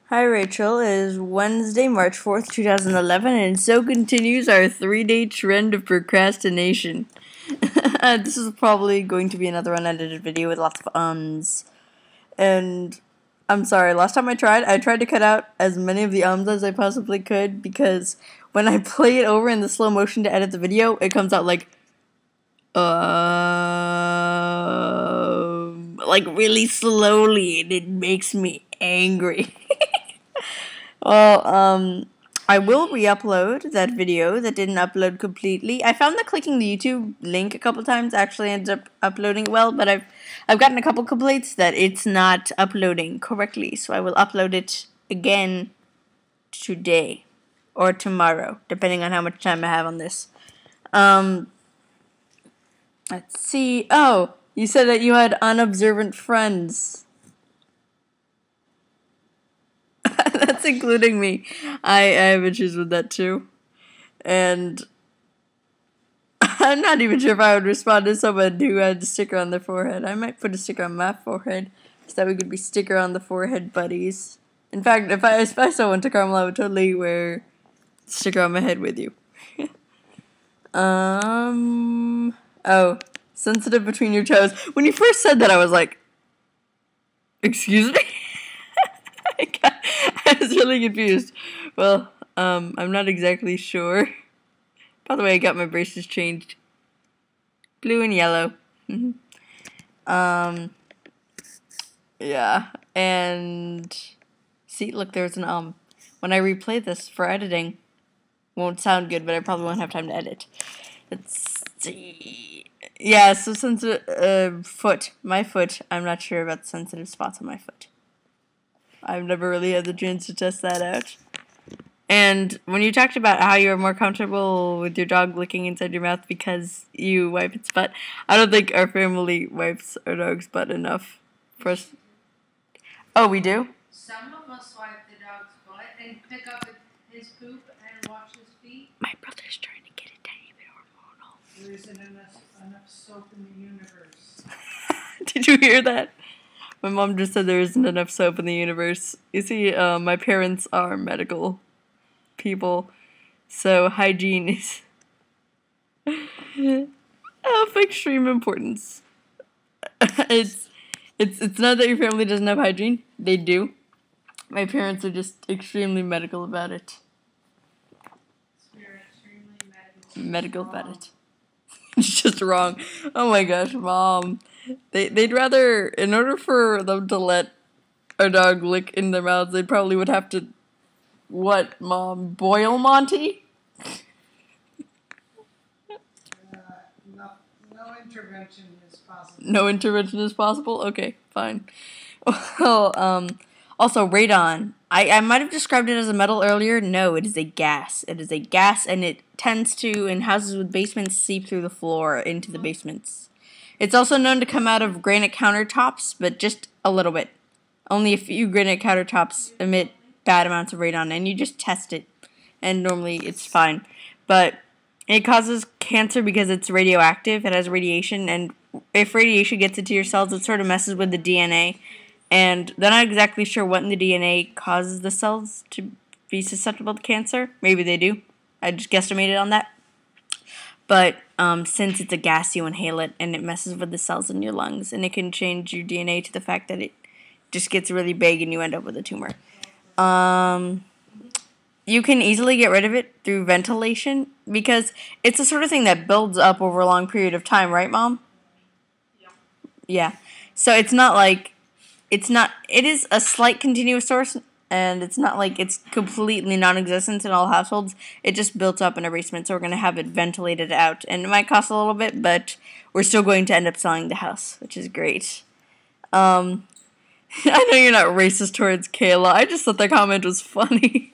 Hi Rachel, it is Wednesday, March 4th, 2011, and so continues our 3-day trend of procrastination. This is probably going to be another unedited video with lots of ums. And I'm sorry, last time I tried to cut out as many of the ums as I possibly could, because when I play it over in the slow motion to edit the video, it comes out like really slowly, and it makes me angry. Well, I will re-upload that video that didn't upload completely. I found that clicking the YouTube link a couple times actually ends up uploading it well, but I've gotten a couple complaints that it's not uploading correctly, so I will upload it again today or tomorrow, depending on how much time I have on this. Let's see. Oh, you said that you had unobservant friends. That's including me. I have issues with that too. And I'm not even sure if I would respond to someone who had a sticker on their forehead. I might put a sticker on my forehead so that we could be sticker on the forehead buddies. In fact, if I still went to Carmel, I would totally wear a sticker on my head with you. Oh, sensitive between your toes. When you first said that, I was like, excuse me? I was really confused. Well, I'm not exactly sure. By the way, I got my braces changed. Blue and yellow. Yeah, and see, look, there's an when I replay this for editing, won't sound good, but I probably won't have time to edit. Let's see. Yeah, so sensitive, my foot, I'm not sure about sensitive spots on my foot. I've never really had the chance to test that out. And when you talked about how you're more comfortable with your dog licking inside your mouth because you wipe its butt, I don't think our family wipes our dog's butt enough for us. Oh, we do? Some of us wipe the dog's butt and pick up his poop and wash his feet. My brother's trying to get a tiny bit hormonal. There isn't enough soap in the universe. Did you hear that? My mom just said there isn't enough soap in the universe. You see, my parents are medical people, so hygiene is of extreme importance. It's not that your family doesn't have hygiene. They do. My parents are just extremely medical about it. We're extremely Medical about it. It's just wrong. Oh my gosh, Mom. They'd rather, in order for them to let a dog lick in their mouths, they probably would have to, what, Mom, boil Monty? No intervention is possible. No intervention is possible? Okay, fine. Well, also, radon. I might have described it as a metal earlier. No, it is a gas. It is a gas, and it tends to, in houses with basements, seep through the floor into the basements. It's also known to come out of granite countertops, but just a little bit. Only a few granite countertops emit bad amounts of radon, and you just test it, and normally it's fine. But it causes cancer because it's radioactive. It has radiation, and if radiation gets into your cells, it sort of messes with the DNA. And they're not exactly sure what in the DNA causes the cells to be susceptible to cancer. Maybe they do. I just guesstimated on that. But since it's a gas, you inhale it, and it messes with the cells in your lungs, and it can change your DNA to the fact that it just gets really big, and you end up with a tumor. You can easily get rid of it through ventilation, because it's the sort of thing that builds up over a long period of time, right, Mom? Yeah. So it's not like, it is a slight continuous source, and it's not like it's completely non-existent in all households. It just built up in a basement, so we're going to have it ventilated out. And it might cost a little bit, but we're still going to end up selling the house, which is great. I know you're not racist towards Kayla. I just thought that comment was funny.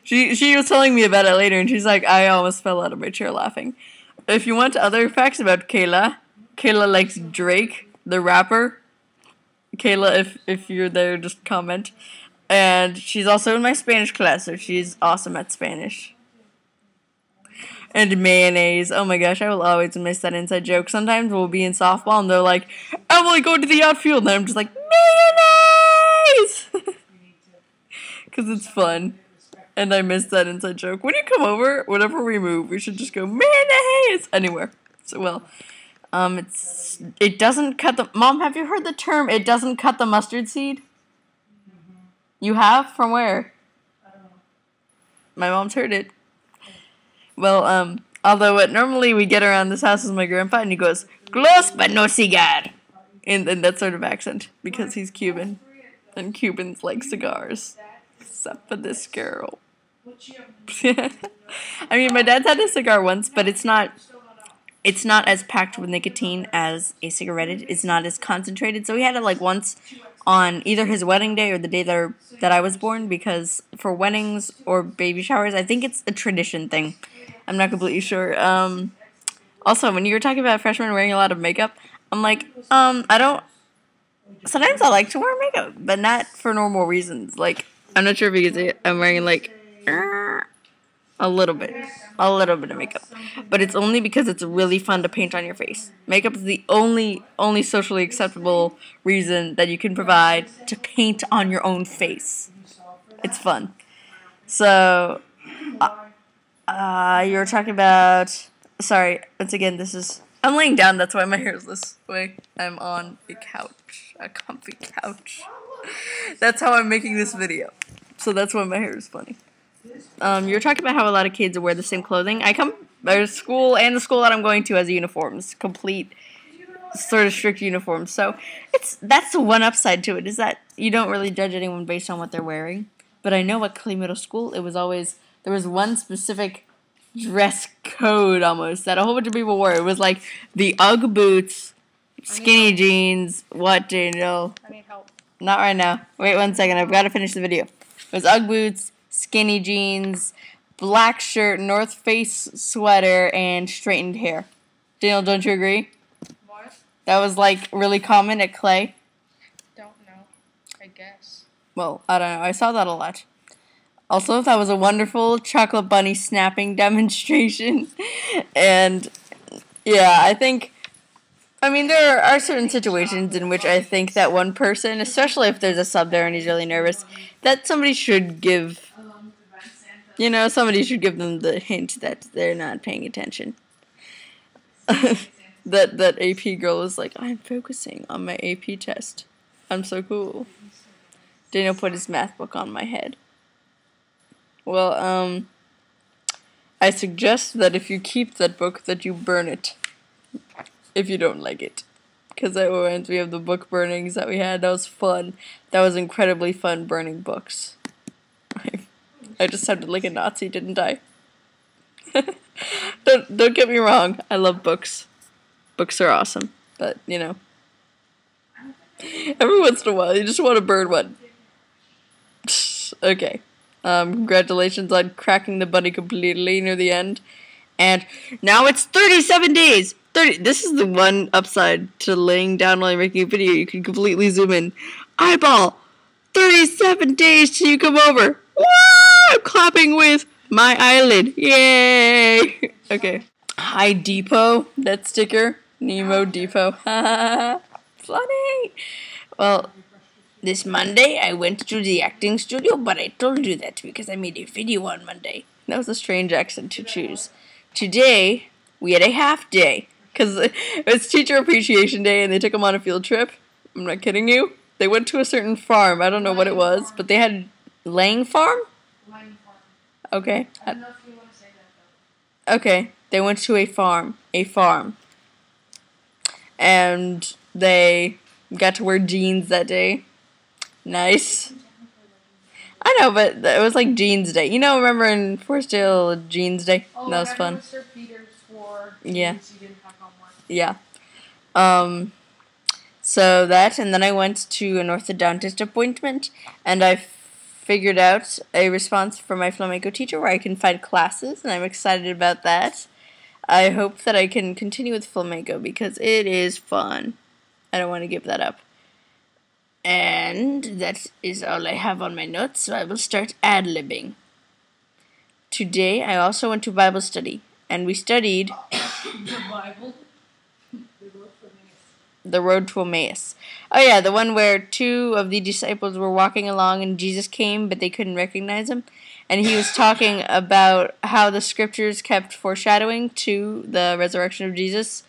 She was telling me about it later, and she's like, I almost fell out of my chair laughing. If you want other facts about Kayla, Kayla likes Drake, the rapper. Kayla, if you're there, just comment. And she's also in my Spanish class, so she's awesome at Spanish. And mayonnaise. Oh my gosh, I will always miss that inside joke. Sometimes we'll be in softball, and they're like, Emily, go to the outfield. And I'm just like, mayonnaise! because it's fun. And I miss that inside joke. When you come over, whenever we move, we should just go mayonnaise anywhere. So it doesn't cut the. Mom, have you heard the term? It doesn't cut the mustard seed. You have? From where? I don't know. My mom's heard it. Well, although what normally we get around this house is my grandpa, and he goes, "Close but no cigar," in that sort of accent because he's Cuban, and Cubans like cigars, except for this girl. I mean, my dad's had a cigar once, but it's not as packed with nicotine as a cigarette. It's not as concentrated. So he had it like once on either his wedding day or the day that I was born, because for weddings or baby showers, I think it's a tradition thing. I'm not completely sure. Also, when you were talking about freshmen wearing a lot of makeup, I'm like, I don't. Sometimes I like to wear makeup, but not for normal reasons. Like, I'm not sure because I'm wearing like a little bit of makeup, but it's only because it's really fun to paint on your face. Makeup is the only socially acceptable reason that you can provide to paint on your own face. It's fun. So, you were talking about. Sorry, once again, I'm laying down. That's why my hair is this way. I'm on a couch, a comfy couch. That's how I'm making this video. So that's why my hair is funny. You were talking about how a lot of kids wear the same clothing. There's school, and the school that I'm going to has uniforms, complete sort of strict uniforms. So that's the one upside to it, is that you don't really judge anyone based on what they're wearing. But I know at Clay Middle School, there was one specific dress code almost that a whole bunch of people wore. It was like the Ugg boots, skinny jeans. What, Daniel? I need help. Not right now. Wait 1 second. I've got to finish the video. It was Ugg boots, skinny jeans, black shirt, North Face sweater, and straightened hair. Daniel, don't you agree? What? That was like really common at Clay. Don't know. I guess. Well, I don't know. I saw that a lot. Also, that was a wonderful chocolate bunny snapping demonstration. And yeah, I mean, there are certain situations in which I think that one person, especially if there's a sub there and he's really nervous, that somebody should give them the hint that they're not paying attention. that AP girl is like, I'm focusing on my AP test. I'm so cool. Daniel put his math book on my head. Well, I suggest that if you keep that book, that you burn it. If you don't like it. Because that reminds me of the book burnings that we had. That was fun. That was incredibly fun, burning books. I just sounded like a Nazi, didn't I? Don't get me wrong. I love books. Books are awesome. But, every once in a while, you just want to burn one. Okay. Congratulations on cracking the bunny completely near the end. And now it's 37 days. This is the one upside to laying down while you're making a video. You can completely zoom in. Eyeball. 37 days till you come over. Woo! I'm clapping with my eyelid. Yay! Okay. Hi, Depot. That sticker. Nemo Depot. Funny. Well, this Monday I went to the acting studio, but I told you that because I made a video on Monday. That was a strange accent to choose. Today, we had a half day. Because it was Teacher Appreciation Day and they took them on a field trip. I'm not kidding you. They went to a certain farm. I don't know what it was, but they had Lang Farm? Lang Farm. Okay. I don't know if you want to say that, though. Okay. They went to a farm. And they got to wear jeans that day. Nice. I know, but it was like Jeans Day. Remember in Forestdale, Jeans Day? Oh, that was fun. Mr. Peters wore Yeah. jeans he didn't have on one. Yeah. So that, and then I went to an orthodontist appointment, and I figured out a response for my flamenco teacher where I can find classes, and I'm excited about that. I hope that I can continue with flamenco because it is fun. I don't want to give that up. And that is all I have on my notes, so I will start ad-libbing. Today, I also went to Bible study, and we studied... The Bible? the road to Emmaus. Oh yeah, the one where two of the disciples were walking along and Jesus came, but they couldn't recognize him. And he was talking about how the scriptures kept foreshadowing to the resurrection of Jesus.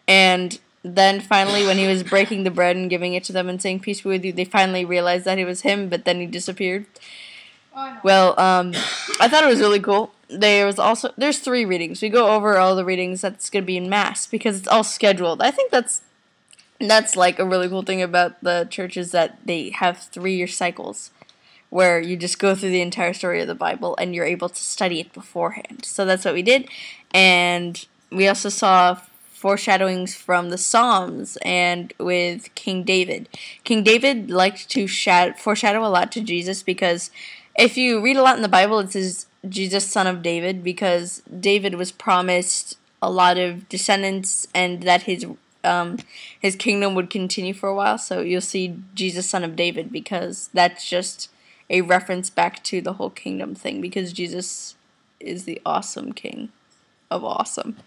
And then finally, when he was breaking the bread and giving it to them and saying, "Peace be with you," they finally realized that it was him, but then he disappeared. Well, I thought it was really cool. There's 3 readings. We go over all the readings that's going to be in Mass because it's all scheduled. I think that's like a really cool thing about the church is that they have 3-year cycles where you just go through the entire story of the Bible and you're able to study it beforehand. So that's what we did. And we also saw foreshadowings from the Psalms and with King David. King David liked to foreshadow a lot to Jesus because if you read a lot in the Bible, it says Jesus, son of David, because David was promised a lot of descendants and that his kingdom would continue for a while. So you'll see Jesus, son of David, because that's just a reference back to the whole kingdom thing, because Jesus is the awesome king of awesome.